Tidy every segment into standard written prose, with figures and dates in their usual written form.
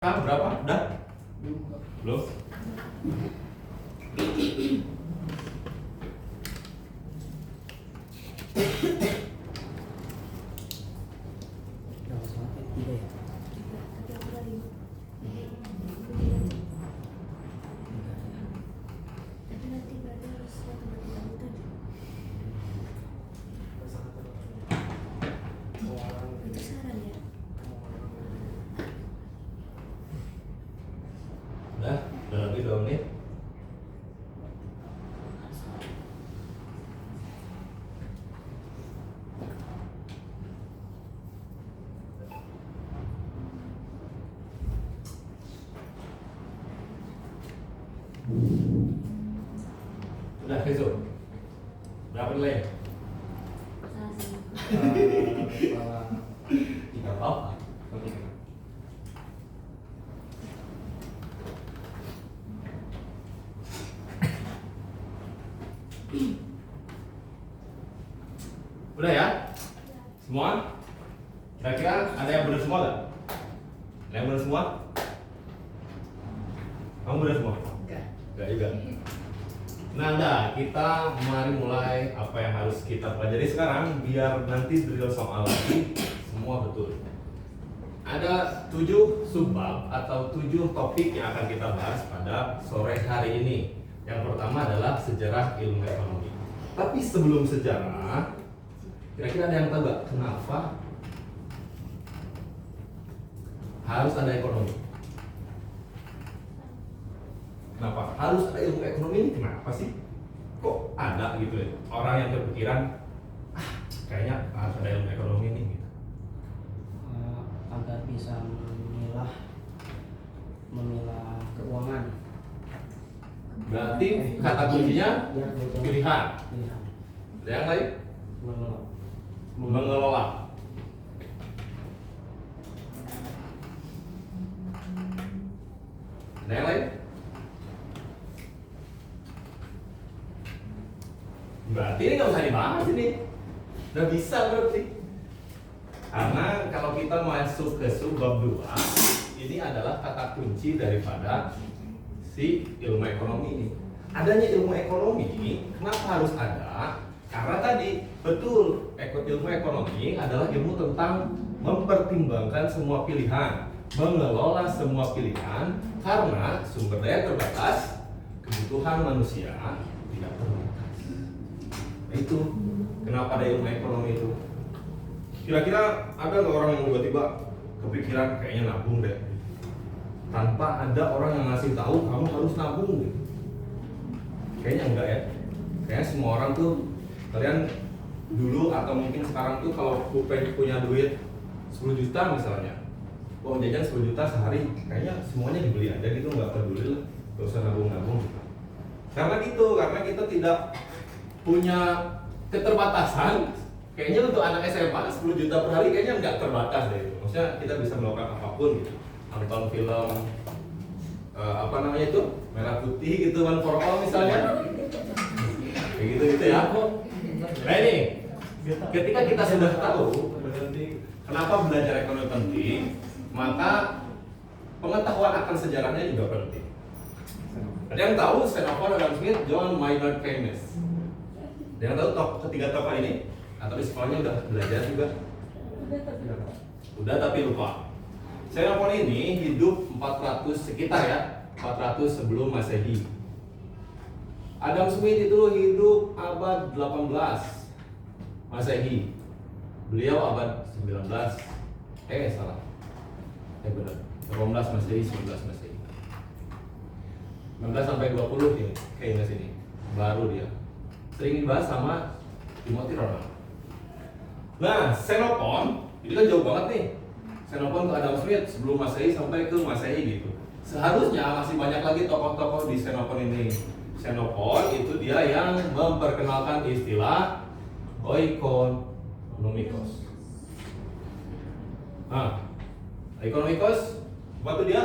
Berapa? Udah? Belum? Udah lebih 2 menit. Udah besok. Berapa nilai? Tidak apa. Udah ya? Semua? Kira-kira ada yang benar semua gak? Ada yang benar semua? Kamu benar semua? Enggak juga. Nah udah, kita mari mulai apa yang harus kita pelajari sekarang biar nanti drill soal lagi semua betul. Ada 7 subbab atau 7 topik yang akan kita bahas pada sore hari ini. Yang pertama adalah sejarah ilmu ekonomi. Tapi sebelum sejarah, kira-kira ada yang tahu gak kenapa harus ada ekonomi? Kenapa harus ada ilmu ekonomi ini? Kenapa sih? Kok ada gitu ya? Orang yang berpikiran, kayaknya harus ada ilmu ekonomi ini gitu. Agar bisa memilah keuangan. Berarti kata kuncinya pilihan. Ada yang lain? Mengelola. Ada yang lain? Berarti ini nggak usah dibahas ini. Udah bisa berarti. Karena kalau kita masuk ke subbab 2, ini adalah kata kunci daripada si ilmu ekonomi ini. Adanya ilmu ekonomi ini kenapa harus ada? Karena tadi betul ilmu ekonomi adalah ilmu tentang mempertimbangkan semua pilihan, mengelola semua pilihan karena sumber daya terbatas, kebutuhan manusia tidak terbatas. Nah, itu kenapa ada ilmu ekonomi itu. Kira-kira ada nggak orang yang tiba-tiba kepikiran kayaknya nabung deh, tanpa ada orang yang ngasih tahu kamu harus nabung gitu? Kayaknya enggak ya. Kayaknya semua orang tuh, kalian dulu atau mungkin sekarang tuh kalau punya duit 10 juta misalnya, uang jajan 10 juta sehari, kayaknya semuanya dibeli aja gitu, nggak peduli lah, nggak usah nabung-nabung. Karena kita tidak punya keterbatasan. Kayaknya untuk anak SMA 10 juta per hari kayaknya nggak terbatas deh. Maksudnya kita bisa melakukan apapun gitu. Nonton film merah putih gitu kan, for all misalnya. Kayak gitu ya. Nah ini, ketika kita sudah tahu kenapa belajar ekonomi penting, maka pengetahuan akan sejarahnya juga penting. Ada yang tahu Xenophon, Adam Smith, John Maynard Keynes? Ada yang tahu ketiga tokoh ini? Atau di sekolahnya udah belajar juga? Udah tapi lupa. Xenophon ini hidup 400 sekitar ya, 400 sebelum Masehi. Adam Smith itu hidup abad 18 Masehi. Beliau abad 19. Salah. Benar. 18 Masehi, 19 Masehi. 19 sampai 20 nih kayaknya sini. Baru dia. Sering dibahas sama Timothy Ronald. Nah, Xenophon itu kan jauh banget nih. Xenophon ke Adam Smith sebelum Masehi sampai ke Masehi gitu. Seharusnya masih banyak lagi tokoh-tokoh di Xenophon ini. Xenophon itu dia yang memperkenalkan istilah oikonomikos. Nah, oikonomikos apa tuh dia?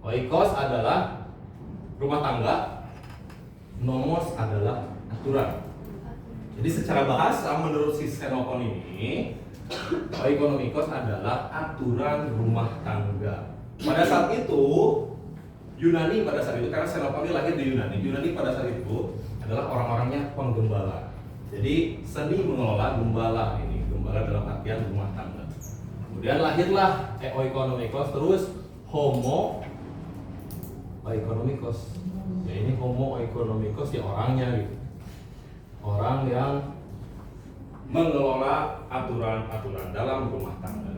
Oikos adalah rumah tangga, nomos adalah aturan. Jadi secara bahasa menurut si Xenophon ini, Oikonomikos adalah aturan rumah tangga. Pada saat itu Yunani pada saat itu, karena Xenophon lahir di Yunani. Yunani pada saat itu adalah orang-orangnya penggembala. Jadi seni mengelola gembala ini, gembala dalam artian rumah tangga. Kemudian lahirlah oikonomikos, terus homo oikonomikos. Ya ini homo oikonomikos ya orangnya gitu. Orang yang mengelola aturan-aturan dalam rumah tangga.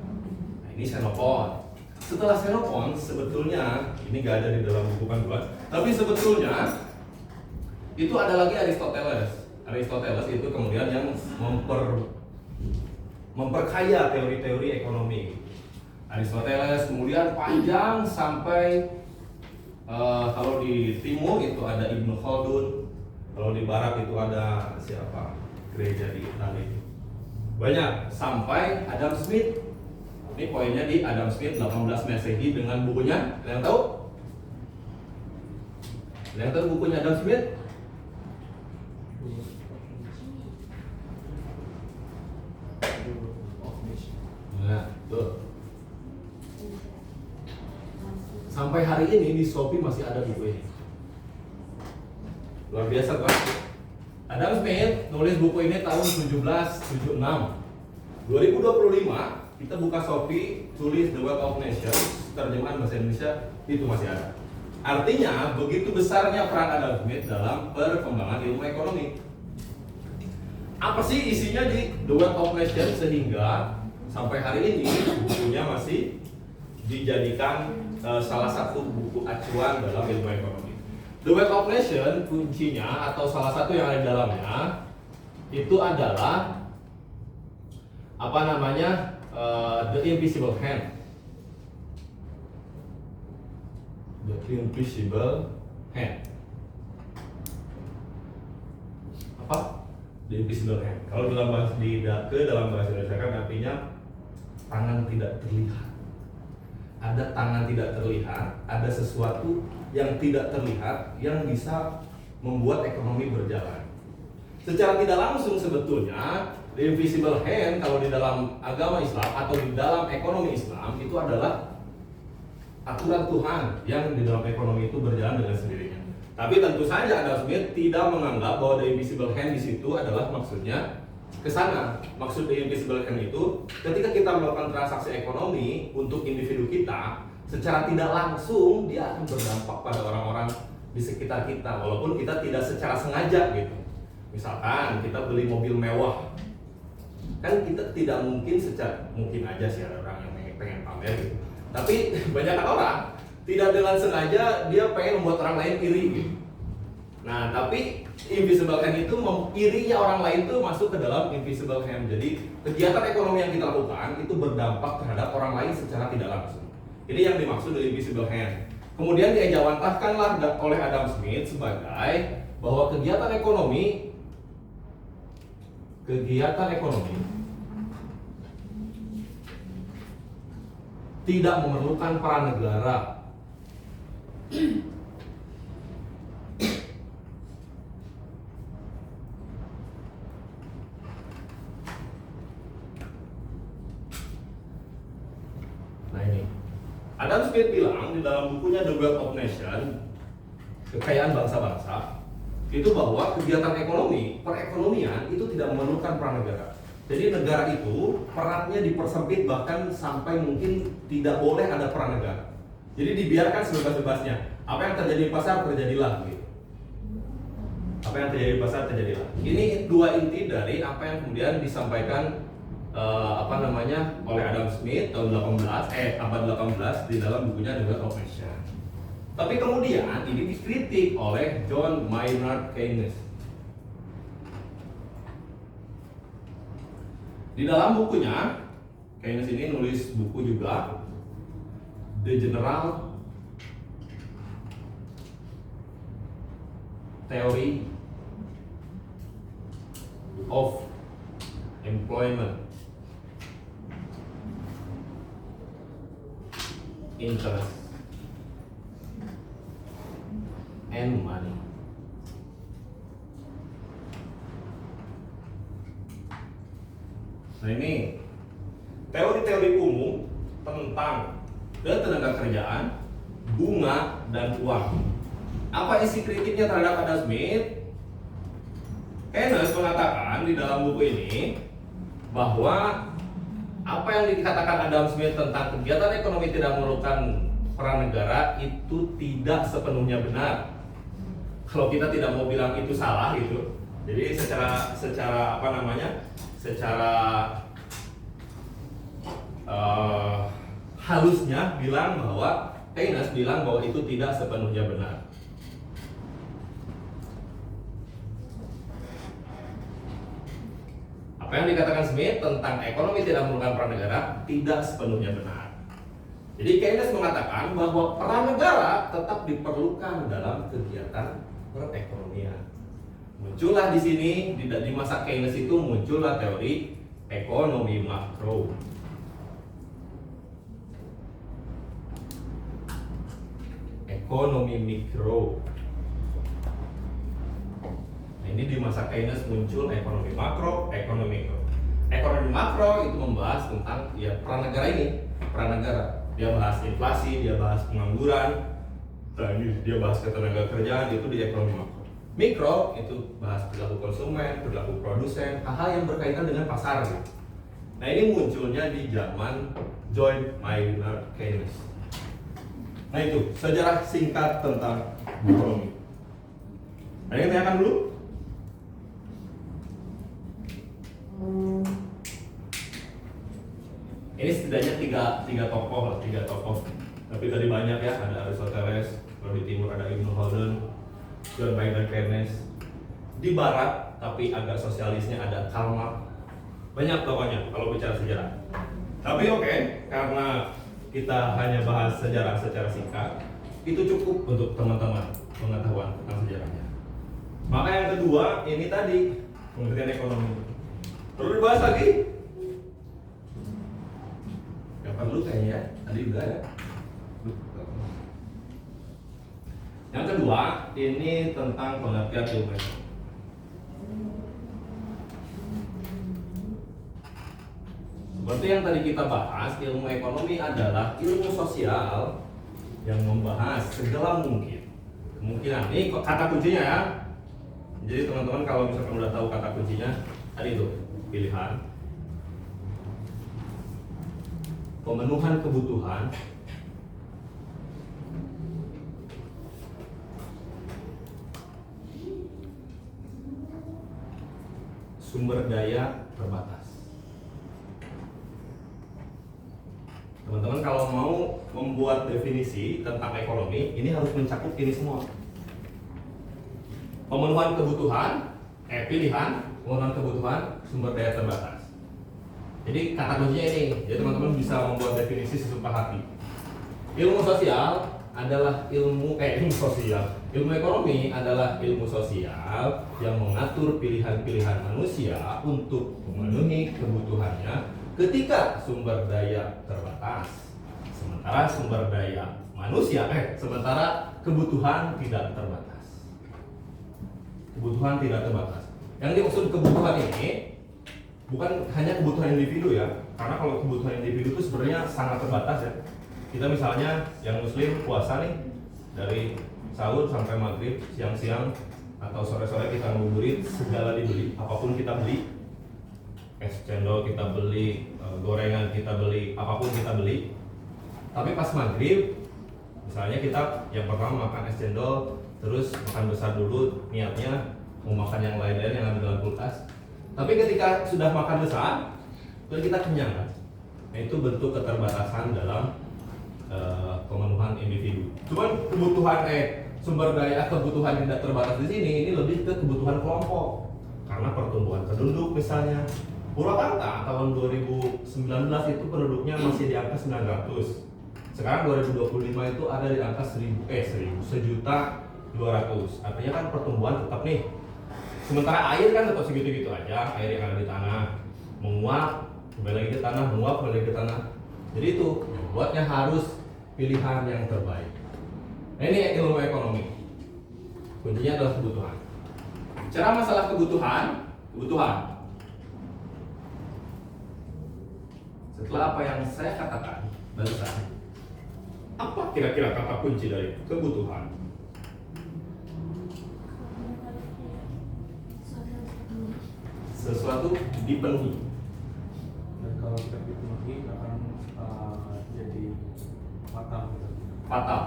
Nah, ini Xenophon. Setelah Xenophon sebetulnya ini gak ada di dalam buku panduan, tapi sebetulnya itu ada lagi Aristoteles. Aristoteles itu kemudian yang memperkaya teori-teori ekonomi. Aristoteles kemudian panjang sampai kalau di timur itu ada Ibnu Khaldun, kalau di barat itu ada siapa? Gereja di Italia. Banyak sampai Adam Smith. Ini poinnya di Adam Smith 18 Masehi dengan bukunya. Ada yang tahu? Ada yang tahu bukunya Adam Smith? Nah, tuh. Sampai hari ini di Shopee masih ada buku ini. Luar biasa kan? Adam Smith nulis buku ini tahun 1776. 2025 kita buka Shopee, tulis The Wealth of Nations, terjemahan bahasa Indonesia itu masih ada. Artinya begitu besarnya peran Adam Smith dalam perkembangan ilmu ekonomi. Apa sih isinya di The Wealth of Nations sehingga sampai hari ini bukunya masih dijadikan salah satu buku acuan dalam ilmu ekonomi. The Wealth of Nations kuncinya atau salah satu yang ada di dalamnya itu adalah apa namanya? The Invisible Hand. The Invisible Hand. Apa? The Invisible Hand. Kalau dalam bahasa dalam bahasa Indonesia kan artinya tangan tidak terlihat. Ada tangan tidak terlihat, ada sesuatu yang tidak terlihat yang bisa membuat ekonomi berjalan. Secara tidak langsung sebetulnya The Invisible Hand kalau di dalam agama Islam atau di dalam ekonomi Islam itu adalah aturan Tuhan yang di dalam ekonomi itu berjalan dengan sendirinya. Tapi tentu saja Adam Smith tidak menganggap bahwa The Invisible Hand di situ adalah maksudnya ke sana. Maksud The Invisible Hand itu ketika kita melakukan transaksi ekonomi untuk individu kita, secara tidak langsung dia akan berdampak pada orang-orang di sekitar kita walaupun kita tidak secara sengaja gitu. Misalkan kita beli mobil mewah, kan kita tidak mungkin mungkin aja sih ada orang yang pengen pamer gitu. Tapi banyak orang tidak dengan sengaja dia pengen membuat orang lain iri gitu. Nah, tapi invisible hand itu irinya orang lain itu masuk ke dalam invisible hand. Jadi kegiatan ekonomi yang kita lakukan itu berdampak terhadap orang lain secara tidak langsung. Ini yang dimaksud dari invisible hand. Kemudian diejawantahkanlah oleh Adam Smith sebagai bahwa kegiatan ekonomi tidak memerlukan peran negara. Nah ini, Adam Smith bilang di dalam bukunya The Wealth of Nations, kekayaan bangsa-bangsa, itu bahwa kegiatan ekonomi, perekonomian itu tidak memerlukan peran negara. Jadi negara itu perannya dipersempit bahkan sampai mungkin tidak boleh ada peran negara. Jadi dibiarkan sebebas-bebasnya. Apa yang terjadi di pasar terjadilah gitu. Apa yang terjadi di pasar terjadilah. Ini dua inti dari apa yang kemudian disampaikan oleh Adam Smith tahun abad 18 di dalam bukunya The Wealth of Nations. Tapi kemudian ini dikritik oleh John Maynard Keynes. Di dalam bukunya, Keynes ini nulis buku juga, The General Theory of Employment, Interest, and Money. Nah ini teori-teori umum tentang ketenaga kerjaan, bunga, dan uang. Apa isi kritiknya terhadap Adam Smith? Keynes mengatakan di dalam buku ini bahwa apa yang dikatakan Adam Smith tentang kegiatan ekonomi tidak memerlukan peran negara itu tidak sepenuhnya benar. Kalau kita tidak mau bilang itu salah gitu. Jadi secara apa namanya? Secara halusnya bilang bahwa Keynes bilang bahwa itu tidak sepenuhnya benar. Apa yang dikatakan Smith tentang ekonomi tidak memerlukan peran negara tidak sepenuhnya benar. Jadi Keynes mengatakan bahwa peran negara tetap diperlukan dalam kegiatan perekonomian. Muncullah di sini di masa Keynes itu muncullah teori ekonomi makro. Ekonomi mikro. Ini di masa Keynes muncul ekonomi makro, ekonomi mikro. Ekonomi makro itu membahas tentang ya peran negara ini, peran negara. Dia bahas inflasi, dia bahas pengangguran, dia bahas ketenaga kerjaan itu di ekonomi makro. Mikro itu bahas perilaku konsumen, perilaku produsen, hal-hal yang berkaitan dengan pasar. Gitu. Nah ini munculnya di zaman John Maynard Keynes. Nah itu sejarah singkat tentang ekonomi. Ada yang tanyakan dulu? Ini setidaknya tiga tokoh. Tapi tadi banyak ya, ada Aristoteles, kalau di timur ada Ibnu Khaldun, John Maynard Keynes. Di barat, tapi agak sosialisnya ada Karl Marx. Banyak tokohnya kalau bicara sejarah. Tapi oke, karena kita hanya bahas sejarah secara singkat, itu cukup untuk teman-teman pengetahuan tentang sejarahnya. Maka yang kedua, ini tadi pengertian ekonomi. Perlu dibahas lagi? Gak perlu kayaknya ya, tadi udah ya. Yang kedua, ini tentang pengertian ilmu ekonomi. Seperti yang tadi kita bahas, ilmu ekonomi adalah ilmu sosial yang membahas segala mungkin kemungkinan. Ini kata kuncinya ya. Jadi teman-teman kalau misalkan udah tahu kata kuncinya, tadi itu pilihan, pemenuhan kebutuhan, sumber daya terbatas. Teman-teman kalau mau membuat definisi tentang ekonomi, ini harus mencakup ini semua. Pemenuhan kebutuhan, pilihan, pemenuhan kebutuhan, sumber daya terbatas. Jadi kata kuncinya ini, jadi teman-teman bisa membuat definisi sesuka hati. Ilmu sosial adalah ilmu sosial. Ilmu ekonomi adalah ilmu sosial yang mengatur pilihan-pilihan manusia untuk memenuhi kebutuhannya ketika sumber daya terbatas. Sementara sumber daya manusia, sementara kebutuhan tidak terbatas. Kebutuhan tidak terbatas. Yang dimaksud kebutuhan ini bukan hanya kebutuhan individu ya, karena kalau kebutuhan individu itu sebenarnya sangat terbatas ya. Kita misalnya yang muslim puasa nih dari sahur sampai maghrib, siang-siang atau sore-sore kita ngabuburit, segala dibeli, apapun kita beli, es cendol kita beli, gorengan kita beli, apapun kita beli. Tapi pas maghrib, misalnya kita yang pertama makan es cendol, terus makan besar dulu, niatnya mau makan yang lain-lain yang ada dalam kulkas. Tapi ketika sudah makan besar, terus kita kenyang kan? Nah, itu bentuk keterbatasan dalam pemenuhan individu. Cuman kebutuhan sumber daya kebutuhan tidak terbatas di sini ini lebih ke kebutuhan kelompok. Karena pertumbuhan penduduk misalnya. Purwakarta tahun 2019 itu penduduknya masih di angka 900. Sekarang 2025 itu ada di angka 1.200.000. Artinya kan pertumbuhan tetap nih. Sementara air kan tetap segitu-gitu aja, air yang ada di tanah menguap, kembali lagi ke tanah, menguap, kembali lagi ke tanah. Jadi itu yang buatnya harus pilihan yang terbaik. Nah ini ilmu ekonomi. Kuncinya adalah kebutuhan. Cara masalah kebutuhan. Setelah apa yang saya katakan barusan, apa kira-kira kata kunci dari kebutuhan? Sesuatu dipenuhi. Dan kalau tidak dipenuhi akan jadi fatal gitu. Fatal.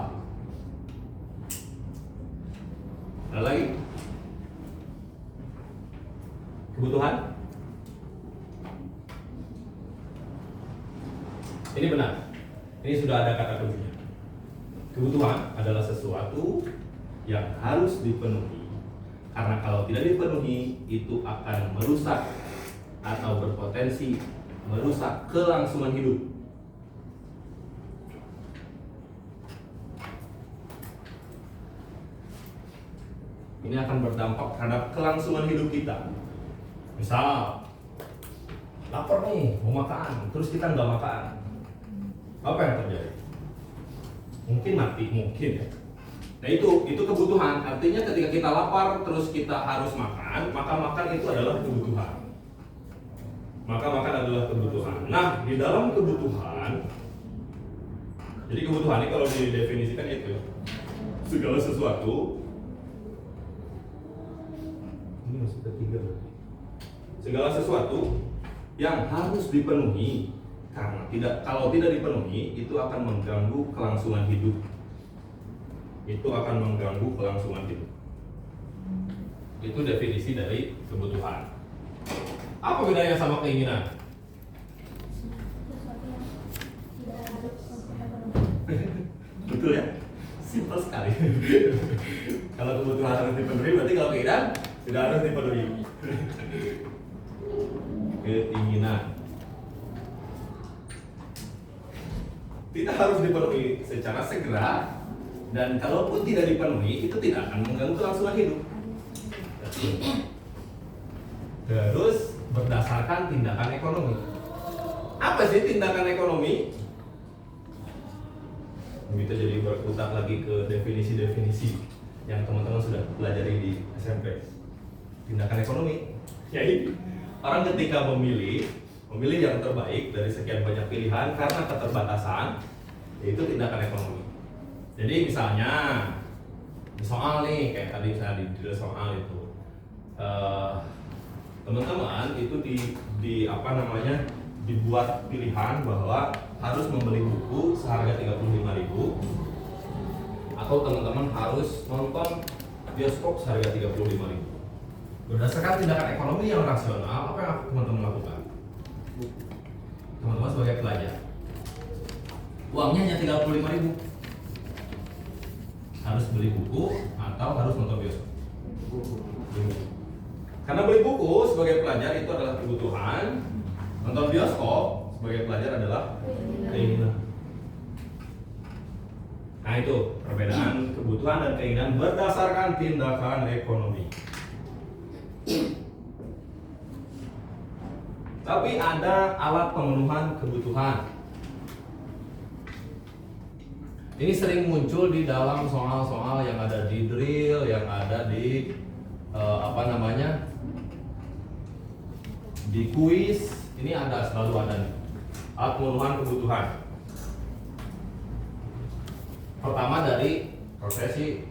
Ada lagi? Kebutuhan? Ini benar. Ini sudah ada kata kuncinya. Kebutuhan adalah sesuatu yang harus dipenuhi. Karena kalau tidak dipenuhi, itu akan merusak atau berpotensi merusak kelangsungan hidup. Ini akan berdampak terhadap kelangsungan hidup kita. Misal, lapar nih, mau makan, terus kita nggak makan. Apa yang terjadi? Mungkin mati, mungkin ya. Nah itu kebutuhan. Artinya ketika kita lapar, terus kita harus makan, maka makan itu adalah kebutuhan. Maka makan adalah kebutuhan. Nah, di dalam kebutuhan, jadi kebutuhan ini kalau didefinisikan itu segala sesuatu. Ini masih ketiga berarti. Segala sesuatu yang harus dipenuhi, karena kalau tidak dipenuhi itu akan mengganggu kelangsungan hidup. Itu akan mengganggu kelangsungan hidup. Itu definisi dari kebutuhan. Apa bedanya sama keinginan? Betul ya? Simpel sekali. Kalau kebutuhan harus dipenuhi, berarti kalau keinginan tidak harus dipenuhi. Keinginan tidak harus dipenuhi secara segera, dan kalaupun tidak dipenuhi itu tidak akan mengganggu kelangsungan hidup. Terus berdasarkan tindakan ekonomi. Apa sih tindakan ekonomi? Kita jadi berkutat lagi ke definisi-definisi yang teman-teman sudah pelajari di SMP. Tindakan ekonomi, yaitu orang ketika memilih yang terbaik dari sekian banyak pilihan karena keterbatasan, yaitu tindakan ekonomi. Jadi misalnya di soal nih, kayak tadi saya di soal itu, teman-teman itu dibuat pilihan bahwa harus membeli buku seharga 35.000, atau teman-teman harus nonton bioskop seharga 35.000. Berdasarkan tindakan ekonomi yang rasional, apa yang teman-teman lakukan? Teman-teman sebagai pelajar, uangnya hanya 35.000. Harus beli buku atau harus nonton bioskop? Karena beli buku sebagai pelajar itu adalah kebutuhan, nonton bioskop sebagai pelajar adalah keinginan. Nah itu perbedaan kebutuhan dan keinginan berdasarkan tindakan ekonomi. Tapi ada alat pemenuhan kebutuhan. Ini sering muncul di dalam soal-soal yang ada di drill, yang ada di di kuis. Ini selalu ada nih, alat pemenuhan kebutuhan. Pertama dari prosesi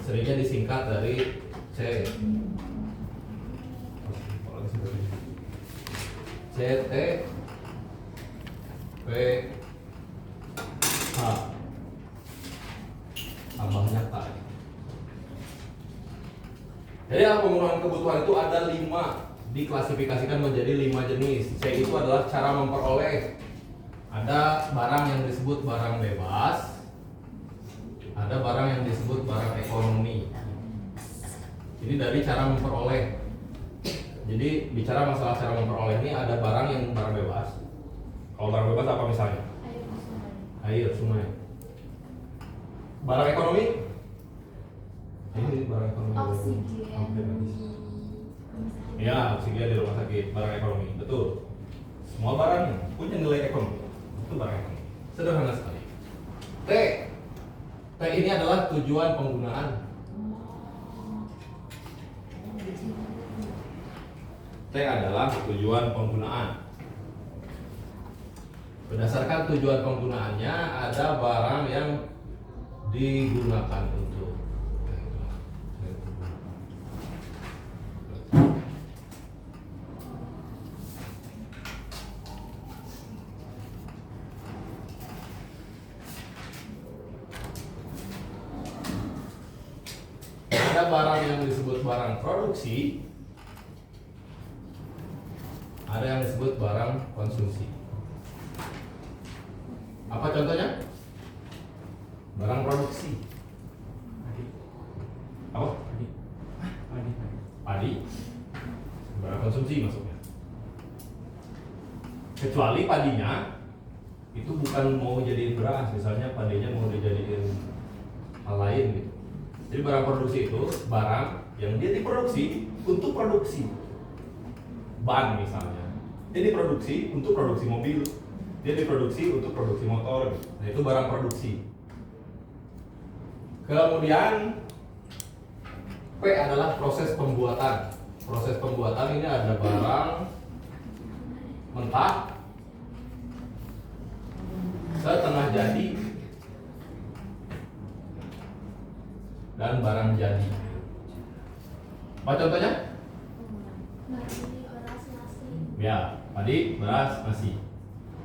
seringnya disingkat dari C. CT P H, tambahnya K. Jadi pemenuhan kebutuhan itu ada 5, diklasifikasikan menjadi 5 jenis. C itu adalah cara memperoleh. Ada barang yang disebut barang bebas, ada barang yang disebut barang ekonomi. Ini dari cara memperoleh. Jadi bicara masalah cara memperoleh ini, ada barang yang barang bebas. Kalau barang bebas apa misalnya? Air, sungai. Barang ekonomi? Ini barang ekonomi. Oksigen. Ya, oksigen di rumah sakit, barang ekonomi. Betul. Semua barang punya nilai ekonomi. Itu barang ekonomi. Sederhana sekali. T. T ini adalah tujuan penggunaan. T adalah tujuan penggunaan. Berdasarkan tujuan penggunaannya, ada barang yang digunakan untuk ada barang yang disebut barang produksi, ada yang disebut barang konsumsi. Apa contohnya? Barang produksi. Padi. Apa? Padi. Padi. Padi. Barang konsumsi maksudnya. Kecuali padinya itu bukan mau jadiin beras, misalnya padinya mau dijadiin hal lain gitu. Jadi barang produksi itu barang yang dia diproduksi untuk produksi. Ban misalnya. Dia diproduksi untuk produksi mobil. Dia diproduksi untuk produksi motor. Nah, itu barang produksi. Kemudian P adalah proses pembuatan. Proses pembuatan ini ada barang mentah, setengah jadi, dan barang jadi. Apa contohnya? Padi, beras, nasi. Ya, padi, beras, nasi.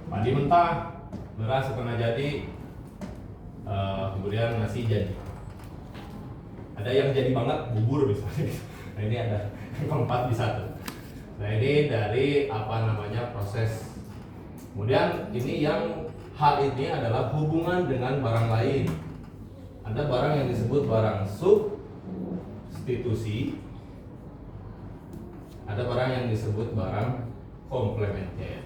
Padi mentah, beras setengah jadi, kemudian nasi jadi. Ada yang jadi banget, bubur misalnya. Nah, ini ada keempat di satu. Nah, ini dari proses. Kemudian ini yang hal ini adalah hubungan dengan barang lain. Ada barang yang disebut barang substitusi. Ada barang yang disebut barang komplementer.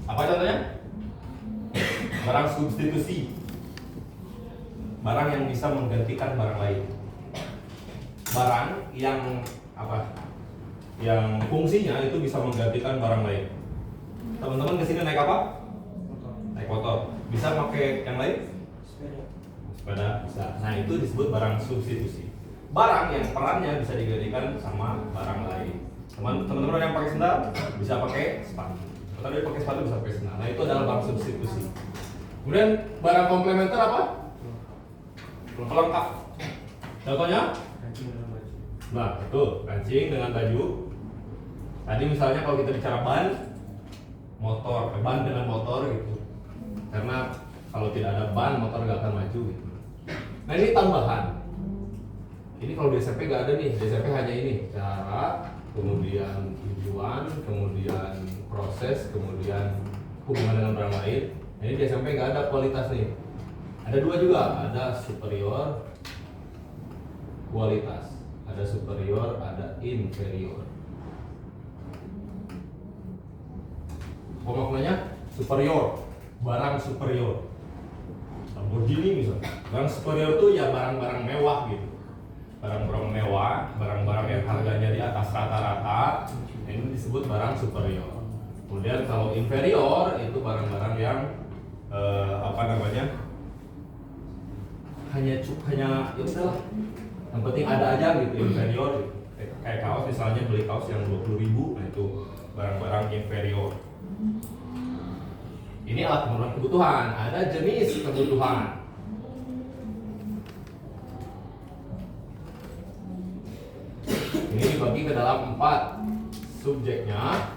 Apa contohnya? Barang substitusi. Barang yang bisa menggantikan barang lain. Barang yang yang fungsinya itu bisa menggantikan barang lain. Teman-teman kesini naik apa? Motor. Naik motor. Bisa pakai yang lain? Sepeda. Sepeda bisa. Nah, itu disebut barang substitusi. Barang yang perannya bisa digantikan sama barang lain. Teman-teman yang pakai sendal bisa pakai sepatu. Atau dia pakai sepatu bisa pakai sendal. Nah, itu adalah barang substitusi. Kemudian barang komplementer apa? Pelengkap. Contohnya? Kancing dengan baju. Nah, betul. Kancing dengan baju. Tadi misalnya kalau kita bicara ban motor, ban dengan motor gitu. Karena kalau tidak ada ban, motor nggak akan maju gitu. Nah, ini tambahan. Ini kalau di SMP nggak ada nih. Di SMP hanya ini, cara, kemudian tujuan, kemudian proses, kemudian hubungan dengan barang lain. Ini di SMP nggak ada kualitas nih. Ada dua juga, ada superior, kualitas. Ada superior, ada inferior. Apa maknanya? Superior, barang superior. Lamborghini misalnya. Barang superior itu ya barang-barang mewah gitu. Barang-barang mewah, barang-barang yang harganya di atas rata-rata, ini disebut barang superior. Kemudian kalau inferior itu barang-barang yang hanya ya udahlah, yang penting ada aja gitu. Inferior kayak kaos misalnya, beli kaos yang 20.000, nah itu barang-barang inferior. Ini alat pemenuhan kebutuhan. Ada jenis kebutuhan. Ini dibagi ke dalam 4. Subjeknya,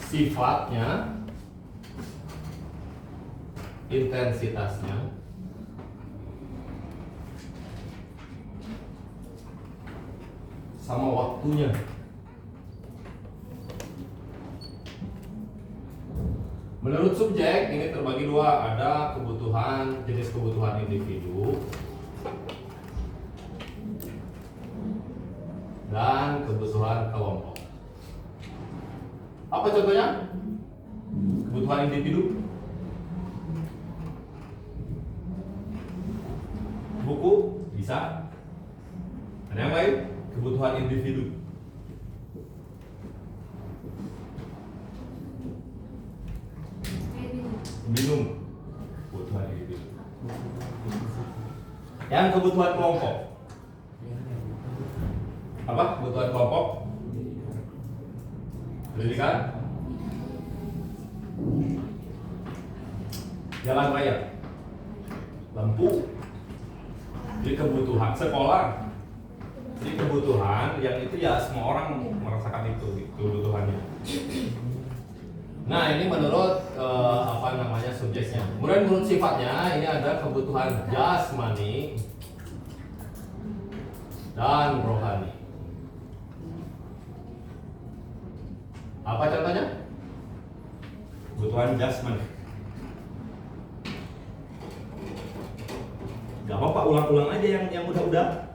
sifatnya, intensitasnya, sama waktunya. Menurut subjek ini terbagi dua, ada kebutuhan, jenis kebutuhan individu dan kebutuhan kelompok. Apa contohnya? Kebutuhan individu, buku bisa. Ada yang lain? Kebutuhan individu. Minum, kebutuhan individu. Yang kebutuhan kelompok, Apa? Kebutuhan kelompok? Pendidikan? Jalan raya? Lampu? Jadi kebutuhan sekolah. Jadi kebutuhan yang itu ya semua orang merasakan itu kebutuhannya. Nah ini menurut subjeknya. Kemudian menurut sifatnya ini ada kebutuhan jasmani dan rohani. Apa contohnya? Kebutuhan jasmani. Gak apa-apa, ulang-ulang aja yang udah-udah.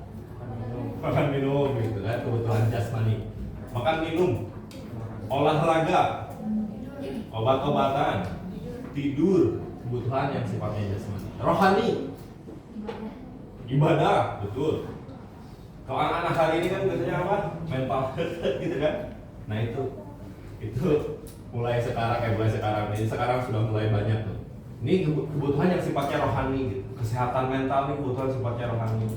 Makan minum gitu kan, kebutuhan jasmani. Makan minum, olahraga, obat-obatan, tidur, kebutuhan yang sifatnya jasmani. Rohani, ibadah, betul. Kalau anak-anak hari ini kan biasanya apa? Mental gitu kan. Nah itu mulai sekarang ini sekarang sudah mulai banyak tuh. Ini kebutuhan yang sifatnya rohani gitu. Kesehatan mental ini kebutuhan sifatnya rohani.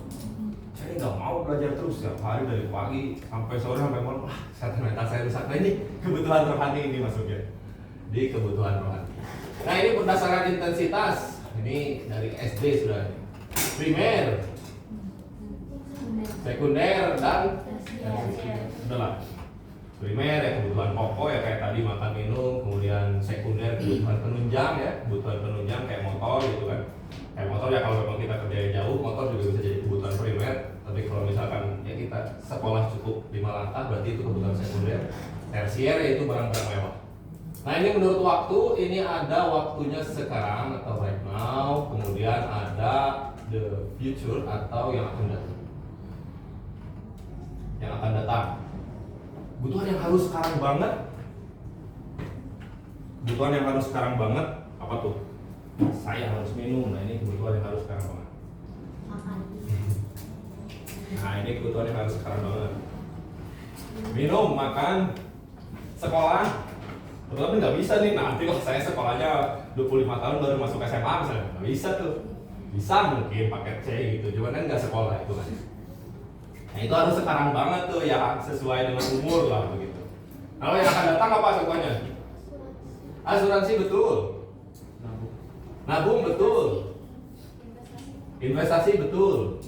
Saya nggak mau belajar terus setiap hari dari pagi sampai sore sampai malam. Wah, kesehatan mental saya rusak. Nah ini kebutuhan rohani ini masuknya di kebutuhan rohani. Nah ini berdasarkan intensitas. Ini dari SD sudah. Primer, sekunder dan udahlah. Primer ya kebutuhan pokok ya kayak tadi makan minum, kemudian sekunder kebutuhan penunjang ya, kebutuhan penunjang kayak motor gitu kan. Kayak motor ya kalau memang kita kerja jauh, motor juga bisa jadi kebutuhan primer. Tapi kalau misalkan ya kita sekolah cukup 5 langkah berarti itu kebutuhan sekunder. Tersier yaitu barang-barang mewah. Nah ini menurut waktu, ini ada waktunya sekarang atau right now, kemudian ada the future atau yang akan datang. Yang akan datang. Kebutuhan yang harus sekarang banget. Kebutuhan yang harus sekarang banget apa tuh? Saya harus minum. Nah ini kebutuhan yang harus sekarang banget. Nah ini kebutuhan yang harus sekarang banget. Minum, makan, sekolah. Tapi nggak bisa nih. Nanti kalau saya sekolahnya 25 tahun baru masuk SMA misalnya, nggak bisa tuh. Bisa mungkin paket C gitu. Cuman kan nggak sekolah itu kan. Nah itu harus sekarang banget tuh ya sesuai dengan umur lah begitu. Kalau yang akan datang apa contohnya? Asuransi betul. Nabung betul. Investasi betul.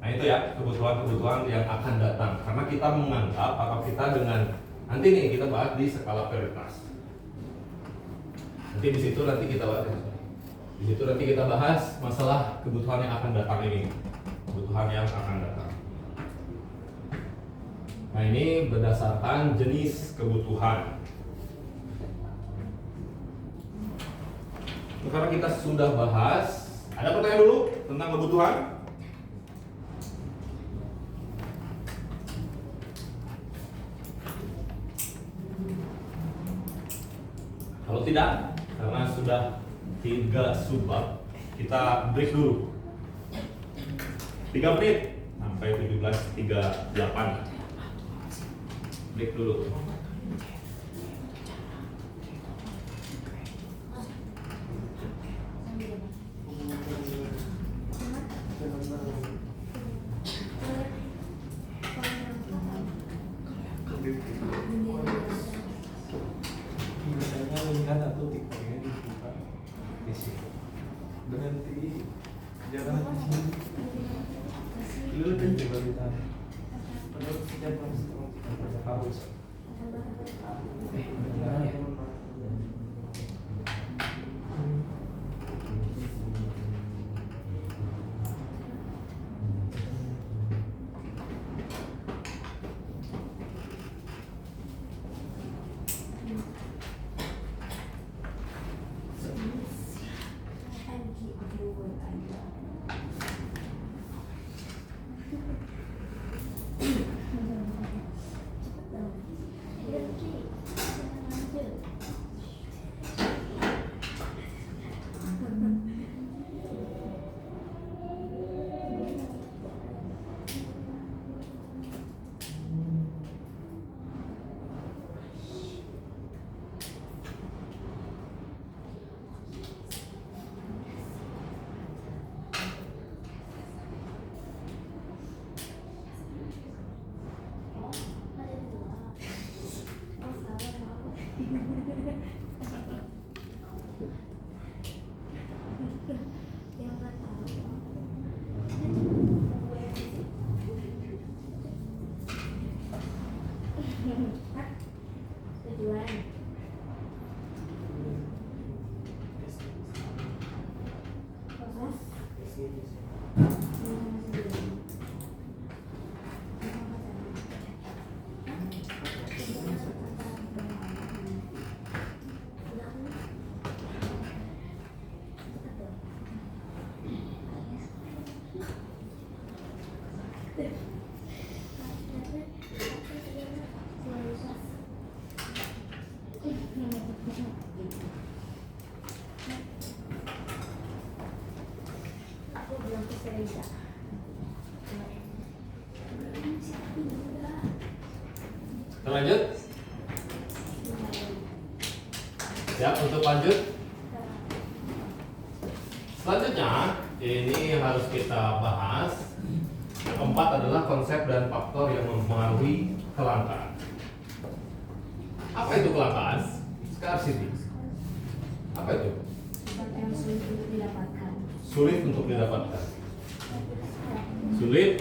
Nah itu ya kebutuhan-kebutuhan yang akan datang. Karena kita menganggap atau kita dengan nanti nih kita bahas di skala prioritas. Nanti di situ nanti kita bahas. Di situ nanti kita bahas masalah kebutuhan yang akan datang ini. Kebutuhan yang akan datang. Nah ini berdasarkan jenis kebutuhan. Karena kita sudah bahas, ada pertanyaan dulu tentang kebutuhan? Kalau tidak, karena sudah 3 subbab, kita break dulu 3 menit sampai 17.38. Break dulu. Biasanya lihat atau tiktoknya dibuka di situ. Berhenti jangan di sini. Lu kan coba ditarik. Padahal setiap harus. Jangan ya. Yang nggak tahu. Tujuan. Proses. Aku belum bisa. Kita lanjut. Siap untuk lanjut? Selanjutnya, ini harus kita bahas. Yang keempat adalah konsep dan faktor yang mempengaruhi kelangkaan. Apa itu kelangkaan? Scarcity. Apa itu? Sesuatu yang sulit untuk didapatkan. Sulit untuk didapatkan. Sulit.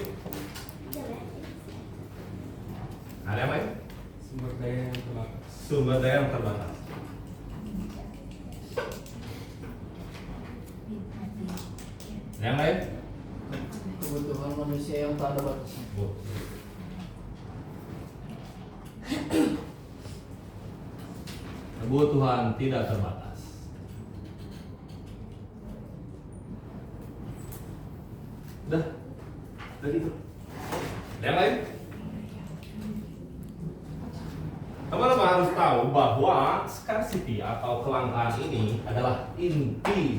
Ada apa ya? Sumber daya yang terbatas. Sumber daya yang terbatas. Yang lain? Kebutuhan manusia yang tak ada batasnya. Kebutuhan tidak terbatas. Udah gitu. Yang lain? Teman-teman harus tahu bahwa scarcity atau kelangkaan ini adalah inti